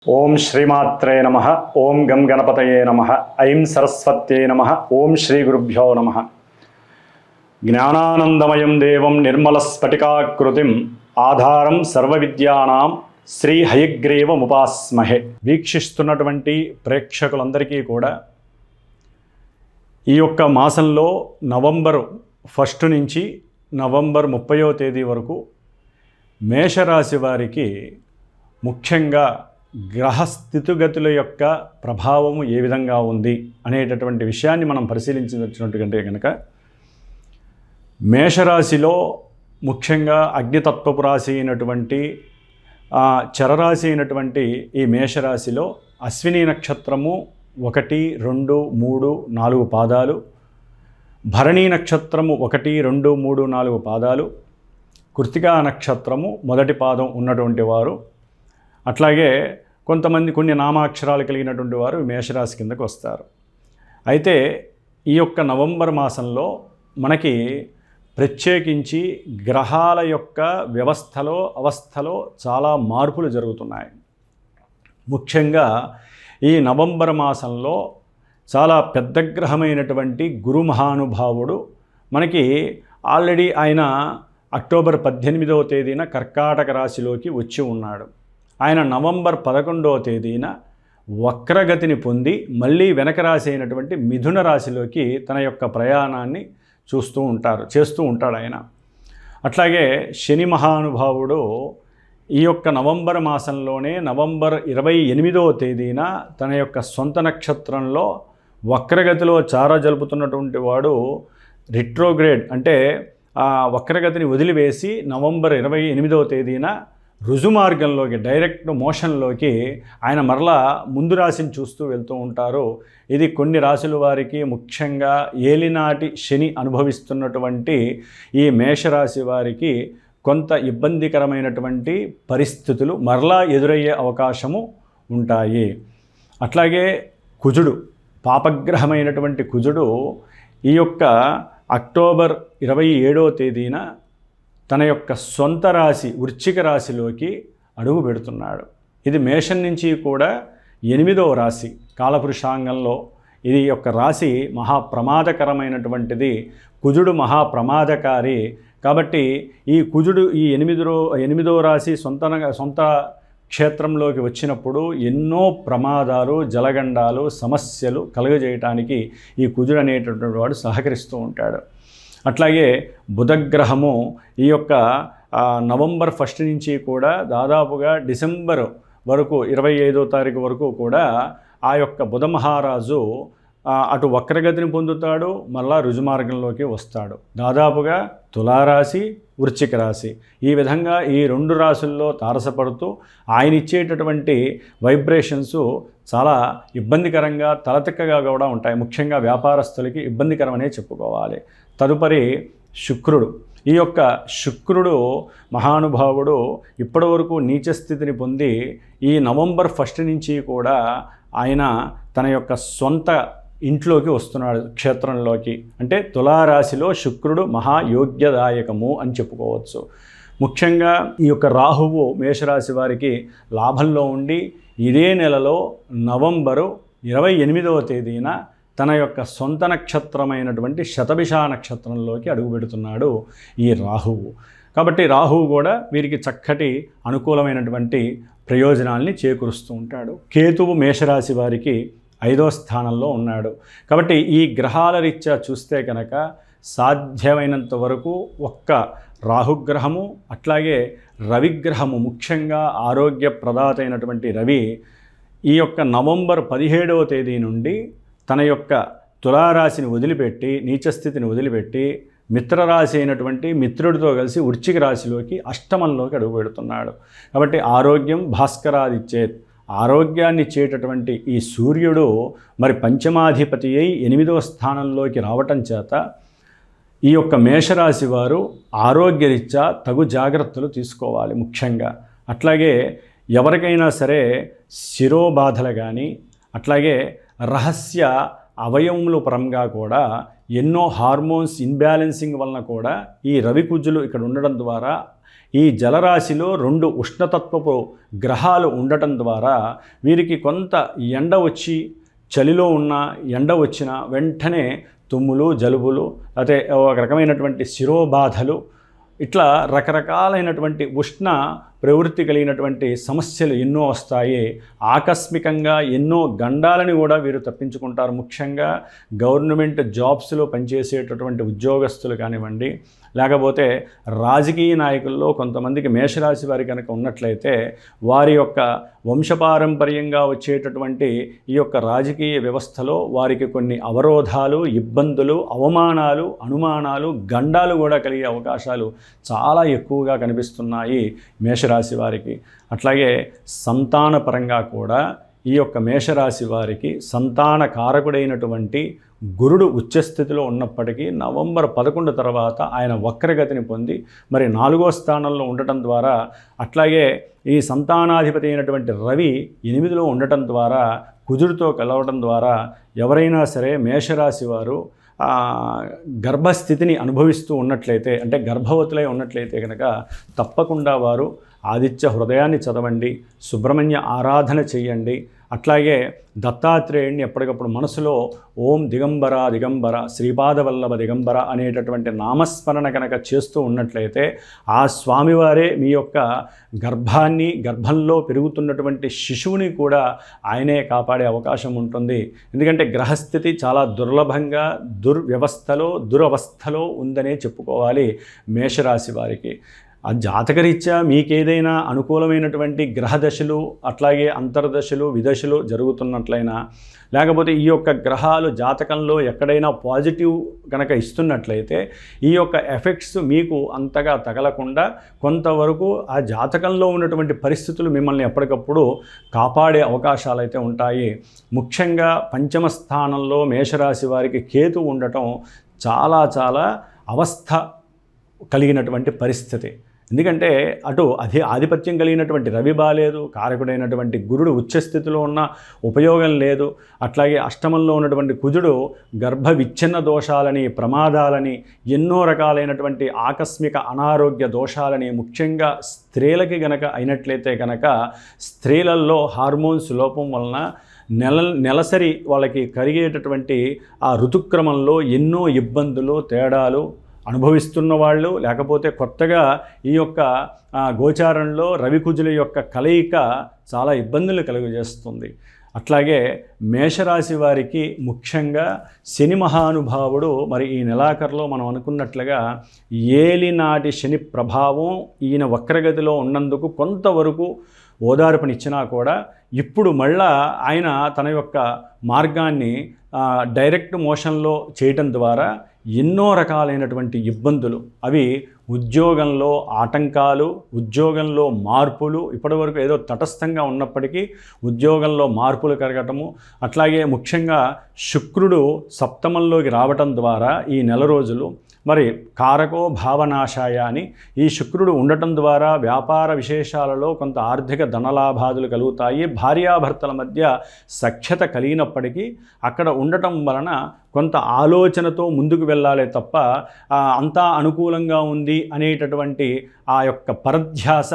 ఓం శ్రీమాత్రే నమః. ఓం గం గణపతయే నమః. ఐం సరస్వత్యై నమః. ఓం శ్రీ గురుభ్యో నమః. జ్ఞానానందమయం దేవం నిర్మలస్ఫటికాకృతిం ఆధారం సర్వవిద్యానాం శ్రీ హయగ్రీవముపాస్మహే. వీక్షిస్తున్నటువంటి ప్రేక్షకులందరికీ కూడా ఈ యొక్క మాసంలో నవంబర్ 1 నుంచి నవంబర్ 30వ తేదీ వరకు మేషరాశి వారికి ముఖ్యంగా గ్రహ స్థితిగతుల యొక్క ప్రభావము ఏ విధంగా ఉంది అనేటటువంటి విషయాన్ని మనం పరిశీలించినట్టు కనుక మేషరాశిలో ముఖ్యంగా అగ్నితత్వపు రాశి అయినటువంటి చరరాశి అయినటువంటి ఈ మేషరాశిలో అశ్విని నక్షత్రము 1, 2, 3, 4 పాదాలు, భరణీ నక్షత్రము 1, 2, 3, 4 పాదాలు, కృత్తికా నక్షత్రము మొదటి పాదం ఉన్నటువంటి వారు, అట్లాగే కొంతమంది కొన్ని నామాక్షరాలు కలిగినటువంటి వారు మేషరాశి కిందకు వస్తారు. అయితే ఈ యొక్క నవంబర్ మాసంలో మనకి ప్రత్యేకించి గ్రహాల యొక్క అవస్థలో చాలా మార్పులు జరుగుతున్నాయి. ముఖ్యంగా ఈ నవంబర్ మాసంలో చాలా పెద్ద గ్రహమైనటువంటి గురు మహానుభావుడు మనకి ఆల్రెడీ ఆయన అక్టోబర్ 18వ తేదీన కర్కాటక రాశిలోకి వచ్చి ఉన్నాడు. ఆయన నవంబర్ 11వ తేదీన వక్రగతిని పొంది మళ్ళీ వెనక రాశి అయినటువంటి మిథున రాశిలోకి తన యొక్క ప్రయాణాన్ని చేస్తూ ఉంటాడు ఆయన. అట్లాగే శని మహానుభావుడు ఈ యొక్క నవంబర్ మాసంలోనే నవంబర్ 28వ తేదీన తన యొక్క సొంత నక్షత్రంలో వక్రగతిలో జలుపుతున్నటువంటి వాడు రిట్రోగ్రేడ్ అంటే ఆ వక్రగతిని వదిలివేసి నవంబర్ 28వ తేదీన రుజుమార్గంలోకి డైరెక్ట్ మోషన్లోకి ఆయన మరలా ముందు రాశిని చూస్తూ వెళ్తూ ఉంటారు. ఇది కొన్ని రాశుల వారికి ముఖ్యంగా ఏలినాటి శని అనుభవిస్తున్నటువంటి ఈ మేషరాశి వారికి కొంత ఇబ్బందికరమైనటువంటి పరిస్థితులు మరలా ఎదురయ్యే అవకాశము ఉంటాయి. అట్లాగే కుజుడు, పాపగ్రహమైనటువంటి కుజుడు ఈ యొక్క అక్టోబర్ 27వ తేదీన తన యొక్క సొంత రాశి వృశ్చిక రాశిలోకి అడుగు పెడుతున్నాడు. ఇది మేషం నుంచి కూడా 8వ రాశి కాలపురుషాంగంలో. ఇది యొక్క రాశి మహాప్రమాదకరమైనటువంటిది. కుజుడు మహాప్రమాదకారి. కాబట్టి ఈ కుజుడు ఈ 8వ రాశి సొంత క్షేత్రంలోకి వచ్చినప్పుడు ఎన్నో ప్రమాదాలు, జలగండాలు, సమస్యలు కలుగజేయటానికి ఈ కుజుడు అనేటటువంటి వాడు సహకరిస్తూ ఉంటాడు. అట్లాగే బుధగ్రహము ఈ యొక్క నవంబర్ 1 నుంచి కూడా దాదాపుగా డిసెంబర్ వరకు 25వ తారీఖు వరకు కూడా ఆ యొక్క బుధ మహారాజు అటు వక్రగతిని పొందుతాడు, మళ్ళా రుజుమార్గంలోకి వస్తాడు. దాదాపుగా తులారాశి, వృశ్చిక రాశి ఈ విధంగా ఈ 2 రాశుల్లో తారసపడుతూ ఆయన ఇచ్చేటటువంటి వైబ్రేషన్స్ చాలా ఇబ్బందికరంగా తలతిక్కగా కూడా ఉంటాయి. ముఖ్యంగా వ్యాపారస్తులకి ఇబ్బందికరమనే చెప్పుకోవాలి. తదుపరి శుక్రుడు. ఈ యొక్క శుక్రుడు మహానుభావుడు ఇప్పటివరకు నీచస్థితిని పొంది ఈ నవంబర్ 1 నుంచి కూడా ఆయన తన యొక్క సొంత ఇంట్లోకి వస్తున్నాడు, క్షేత్రంలోకి. అంటే తులారాశిలో శుక్రుడు మహాయోగ్యదాయకము అని చెప్పుకోవచ్చు. ముఖ్యంగా ఈ యొక్క రాహువు మేషరాశి వారికి లాభంలో ఉండి ఇదే నెలలో నవంబరు 28వ తేదీన తన యొక్క సొంత నక్షత్రమైనటువంటి శతభిష నక్షత్రంలోకి అడుగుపెడుతున్నాడు ఈ రాహువు. కాబట్టి రాహువు కూడా వీరికి చక్కటి అనుకూలమైనటువంటి ప్రయోజనాల్ని చేకూరుస్తూ ఉంటాడు. కేతువు మేషరాశి వారికి 5వ స్థానంలో ఉన్నాడు. కాబట్టి ఈ గ్రహాల రీత్యా చూస్తే కనుక సాధ్యమైనంత వరకు ఒక్క రాహుగ్రహము అట్లాగే రవిగ్రహము, ముఖ్యంగా ఆరోగ్యప్రదాత అయినటువంటి రవి ఈ యొక్క నవంబర్ 17వ తేదీ నుండి తన యొక్క తులారాశిని వదిలిపెట్టి నీచస్థితిని వదిలిపెట్టి మిత్రరాశి అయినటువంటి మిత్రుడితో కలిసి వృశ్చిక రాశిలోకి అష్టమంలోకి అడుగుపెడుతున్నాడు. కాబట్టి ఆరోగ్యం భాస్కరాదిచ్చేత్, ఆరోగ్యాన్ని ఇచ్చేటటువంటి ఈ సూర్యుడు మరి పంచమాధిపతి అయి 8వ స్థానంలోకి రావటం చేత ఈ యొక్క మేషరాశి వారు ఆరోగ్యరీత్యా తగు జాగ్రత్తలు తీసుకోవాలి ముఖ్యంగా. అట్లాగే ఎవరికైనా సరే శిరోబాధలు కానీ అట్లాగే రహస్య అవయవముల పరంగా కూడా ఎన్నో హార్మోన్స్ ఇన్బ్యాలెన్సింగ్ వలన కూడా ఈ రవి కుజులు ఇక్కడ ఉండడం ద్వారా ఈ జలరాశిలో 2 ఉష్ణతత్వపు గ్రహాలు ఉండటం ద్వారా వీరికి కొంత ఎండ వచ్చి చలిలో ఉన్న ఎండ వచ్చిన వెంటనే తుమ్ములు, జలుబులు, అదే ఒక రకమైనటువంటి శిరోబాధలు, ఇట్లా రకరకాలైనటువంటి ఉష్ణ ప్రవృత్తి కలిగినటువంటి సమస్యలు ఎన్నో వస్తాయి. ఆకస్మికంగా ఎన్నో గండాలని కూడా వీరు తప్పించుకుంటారు. ముఖ్యంగా గవర్నమెంట్ జాబ్స్లో పనిచేసేటటువంటి ఉద్యోగస్తులు కానివ్వండి, లేకపోతే రాజకీయ నాయకుల్లో కొంతమందికి మేషరాశి వారి కనుక ఉన్నట్లయితే వారి యొక్క వంశపారంపర్యంగా వచ్చేటటువంటి ఈ యొక్క రాజకీయ వ్యవస్థలో వారికి కొన్ని అవరోధాలు, ఇబ్బందులు, అవమానాలు, అనుమానాలు, గండాలు కూడా కలిగే అవకాశాలు చాలా ఎక్కువగా కనిపిస్తున్నాయి మేషరాశి వారికి. అట్లాగే సంతానపరంగా కూడా ఈ యొక్క మేషరాశి వారికి సంతాన కారకుడైనటువంటి గురుడు ఉచ్చస్థితిలో ఉన్నప్పటికీ నవంబర్ 11 తర్వాత ఆయన వక్రగతిని పొంది మరి 4వ స్థానంలో ఉండటం ద్వారా, అట్లాగే ఈ సంతానాధిపతి అయినటువంటి రవి 8లో ఉండటం ద్వారా, కుజుడితో కలవడం ద్వారా ఎవరైనా సరే మేషరాశి వారు గర్భస్థితిని అనుభవిస్తూ ఉన్నట్లయితే, అంటే గర్భవతులై ఉన్నట్లయితే కనుక తప్పకుండా వారు ఆదిత్య హృదయాన్ని చదవండి, సుబ్రహ్మణ్య ఆరాధన చెయ్యండి. అట్లాగే దత్తాత్రేయుడిని ఎప్పటికప్పుడు మనసులో ఓం దిగంబర దిగంబర శ్రీపాదవల్లభ దిగంబర అనేటటువంటి నామస్మరణ కనుక చేస్తూ ఉన్నట్లయితే ఆ స్వామివారే మీ యొక్క గర్భాన్ని, గర్భంలో పెరుగుతున్నటువంటి శిశువుని కూడా ఆయనే కాపాడే అవకాశం ఉంటుంది. ఎందుకంటే గ్రహస్థితి చాలా దుర్లభంగా దురవస్థలో ఉందనే చెప్పుకోవాలి మేషరాశి వారికి. ఆ జాతకరీత్యా మీకేదైనా అనుకూలమైనటువంటి గ్రహదశలు, అట్లాగే అంతర్దశలు, విదశలు జరుగుతున్నట్లయినా, లేకపోతే ఈ యొక్క గ్రహాలు జాతకంలో ఎక్కడైనా పాజిటివ్ కనుక ఇస్తున్నట్లయితే ఈ యొక్క ఎఫెక్ట్స్ మీకు అంతగా తగలకుండా కొంతవరకు ఆ జాతకంలో ఉన్నటువంటి పరిస్థితులు మిమ్మల్ని ఎప్పటికప్పుడు కాపాడే అవకాశాలు అయితే ఉంటాయి. ముఖ్యంగా 5వ స్థానంలో మేషరాశి వారికి కేతు ఉండటం చాలా అవస్థ కలిగినటువంటి పరిస్థితి. ఎందుకంటే అటు ఆధిపత్యం కలిగినటువంటి రవి బాలేదు, కారకుడైనటువంటి గురుడు ఉచ్చస్థితిలో ఉన్న ఉపయోగం లేదు. అట్లాగే అష్టమంలో ఉన్నటువంటి కుజుడు గర్భ విచ్ఛిన్న దోషాలని, ప్రమాదాలని, ఎన్నో రకాలైనటువంటి ఆకస్మిక అనారోగ్య దోషాలని, ముఖ్యంగా స్త్రీలకి గనక అయినట్లయితే కనుక స్త్రీలలో హార్మోన్స్ లోపం వలన నెలసరి వాళ్ళకి కలిగేటటువంటి ఆ ఋతుక్రమంలో ఎన్నో ఇబ్బందులు, తేడాలు అనుభవిస్తున్న వాళ్ళు, లేకపోతే కొత్తగా ఈ యొక్క గోచారంలో రవికుజుల యొక్క కలయిక చాలా ఇబ్బందులు కలుగజేస్తుంది. అట్లాగే మేషరాశి వారికి ముఖ్యంగా శని మహానుభావుడు మరి ఈ నెలాఖరులో మనం అనుకున్నట్లుగా ఏలినాటి శని ప్రభావం ఈయన వక్రగతిలో ఉన్నందుకు కొంతవరకు ఓదార్పునిచ్చినా కూడా ఇప్పుడు మళ్ళా ఆయన తన యొక్క మార్గాన్ని డైరెక్ట్ మోషన్లో చేయటం ద్వారా ఎన్నో రకాలైనటువంటి ఇబ్బందులు, అవి ఉద్యోగంలో ఆటంకాలు, ఉద్యోగంలో మార్పులు, ఇప్పటివరకు ఏదో తటస్థంగా ఉన్నప్పటికీ ఉద్యోగంలో మార్పులు కలగటము, అట్లాగే ముఖ్యంగా శుక్రుడు సప్తమంలోకి రావటం ద్వారా ఈ నెల రోజులు మరి కారకో భావనాశాయ అని ఈ శుక్రుడు ఉండటం ద్వారా వ్యాపార విశేషాలలో కొంత ఆర్థిక ధనలాభాదులు కలుగుతాయి. భార్యాభర్తల మధ్య సఖ్యత కలిగినప్పటికీ అక్కడ ఉండటం వలన కొంత ఆలోచనతో ముందుకు వెళ్ళాలి తప్ప అంతా అనుకూలంగా ఉంది అనేటటువంటి ఆ యొక్క పరధ్యాస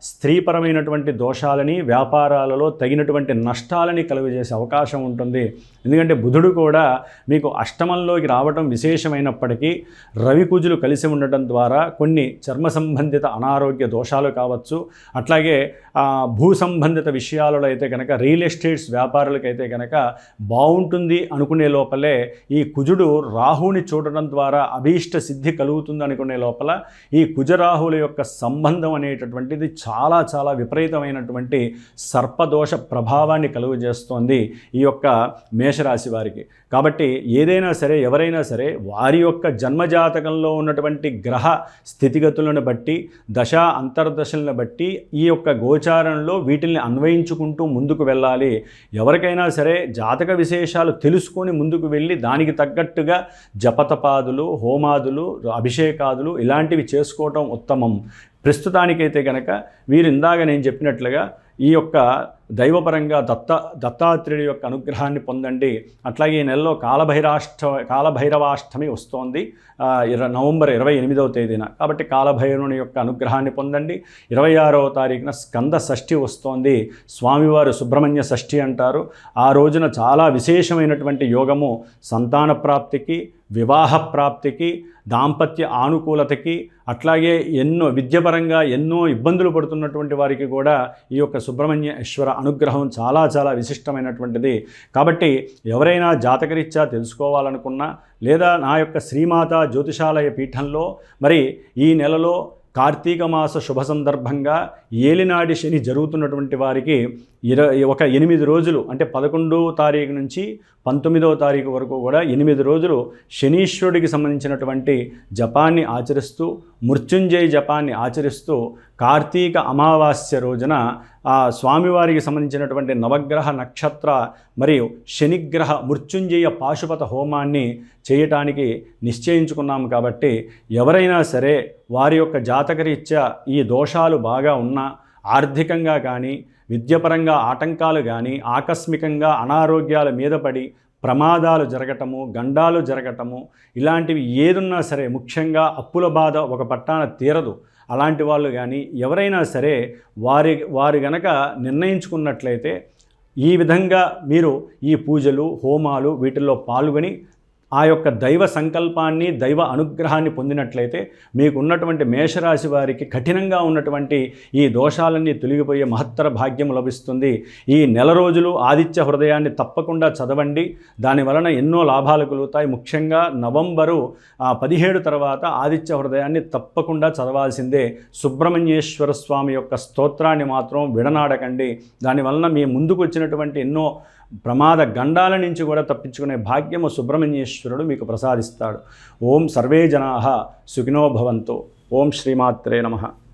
స్త్రీపరమైనటువంటి దోషాలని, వ్యాపారాలలో తగినటువంటి నష్టాలని కలుగజేసే అవకాశం ఉంటుంది. ఎందుకంటే బుధుడు కూడా మీకు అష్టమంలోకి రావటం విశేషమైనప్పటికీ రవికుజులు కలిసి ఉండటం ద్వారా కొన్ని చర్మ సంబంధిత అనారోగ్య దోషాలు కావచ్చు, అట్లాగే భూ సంబంధిత విషయాలలో అయితే కనుక రియల్ ఎస్టేట్స్ వ్యాపారులకైతే కనుక బాగుంటుంది అనుకునే లోపలే ఈ కుజుడు రాహుని చూడటం ద్వారా అభీష్ట సిద్ధి కలుగుతుంది అనుకునే లోపల ఈ కుజరాహుల యొక్క సంబంధం అనేటటువంటిది చాలా విపరీతమైనటువంటి సర్పదోష ప్రభావాన్ని కలుగజేస్తోంది ఈ యొక్క మేషరాశి వారికి. కాబట్టి ఏదైనా సరే, ఎవరైనా సరే వారి యొక్క జన్మజాతకంలో ఉన్నటువంటి గ్రహ స్థితిగతులను బట్టి, దశ అంతర్దశలను బట్టి ఈ యొక్క గోచారంలో వీటిల్ని అన్వయించుకుంటూ ముందుకు వెళ్ళాలి. ఎవరికైనా సరే జాతక విశేషాలు తెలుసుకొని ముందుకు వెళ్ళి దానికి తగ్గట్టుగా జపతపాదులు, హోమాదులు, అభిషేకాదులు ఇలాంటివి చేసుకోవటం ఉత్తమం. ప్రస్తుతానికైతే కనుక వీరు ఇందాక నేను చెప్పినట్లుగా ఈ యొక్క దైవపరంగా దత్తాత్రేయుడి యొక్క అనుగ్రహాన్ని పొందండి. అట్లాగే ఈ నెలలో కాలభైరవాష్టమి వస్తోంది నవంబర్ 28వ తేదీన. కాబట్టి కాలభైరవుని యొక్క అనుగ్రహాన్ని పొందండి. 26వ తారీఖున స్కంద షష్ఠి వస్తోంది. స్వామివారు సుబ్రహ్మణ్య షష్ఠి అంటారు. ఆ రోజున చాలా విశేషమైనటువంటి యోగము సంతాన ప్రాప్తికి, వివాహ ప్రాప్తికి, దాంపత్య ఆనుకూలతకి, అట్లాగే విద్యపరంగా ఎన్నో ఇబ్బందులు పడుతున్నటువంటి వారికి కూడా ఈ యొక్క సుబ్రహ్మణ్యేశ్వర అనుగ్రహం చాలా చాలా విశిష్టమైనటువంటిది. కాబట్టి ఎవరైనా జాతకరీత్యా తెలుసుకోవాలనుకున్నా, లేదా నా యొక్క శ్రీమాత జ్యోతిషాలయ పీఠంలో మరి ఈ నెలలో కార్తీక మాస శుభ సందర్భంగా ఏలినాడి శని జరుగుతున్నటువంటి వారికి 8 రోజులు, అంటే 11వ తారీఖు నుంచి 19వ తారీఖు వరకు కూడా 8 రోజులు శనీశ్వరుడికి సంబంధించినటువంటి జపాన్ని ఆచరిస్తూ, మృత్యుంజయ జపాన్ని ఆచరిస్తూ, కార్తీక అమావాస్య రోజున ఆ స్వామివారికి సంబంధించినటువంటి నవగ్రహ నక్షత్ర మరియు శనిగ్రహ మృత్యుంజయ పాశుపత హోమాన్ని చేయటానికి నిశ్చయించుకున్నాము. కాబట్టి ఎవరైనా సరే వారి యొక్క జాతకరీత్యా ఈ దోషాలు బాగా ఉన్నా, ఆర్థికంగా కానీ, విద్యపరంగా ఆటంకాలు కానీ, ఆకస్మికంగా అనారోగ్యాల మీద పడి ప్రమాదాలు జరగటము, గండాలు జరగటము, ఇలాంటివి ఏదున్నా సరే, ముఖ్యంగా అప్పుల బాధ ఒక పట్టాన తీరదు, అలాంటి వాళ్ళు కానీ ఎవరైనా సరే వారి గనక నిర్ణయించుకున్నట్లయితే ఈ విధంగా మీరు ఈ పూజలు, హోమాలు వీటిల్లో పాల్గొని ఆ యొక్క దైవ సంకల్పాన్ని, దైవ అనుగ్రహాన్ని పొందినట్లయితే మీకు ఉన్నటువంటి మేషరాశి వారికి కఠినంగా ఉన్నటువంటి ఈ దోషాలన్నీ తొలగిపోయే మహత్తర భాగ్యం లభిస్తుంది. ఈ నెల రోజులు ఆదిత్య హృదయాన్ని తప్పకుండా చదవండి. దానివలన ఎన్నో లాభాలు కలుగుతాయి. ముఖ్యంగా నవంబరు 17 తర్వాత ఆదిత్య హృదయాన్ని తప్పకుండా చదవాల్సిందే. సుబ్రహ్మణ్యేశ్వర స్వామి యొక్క స్తోత్రాన్ని మాత్రం విడనాడకండి. దానివలన మీ ముందుకు వచ్చినటువంటి ఎన్నో ప్రమాద గండాల నుంచి కూడా తప్పించుకునే భాగ్యము సుబ్రహ్మణ్యేశ్వరుడు మీకు ప్రసాదిస్తాడు. ఓం సర్వే జనాః సుఖినో భవంతు. ఓం శ్రీమాత్రే నమః.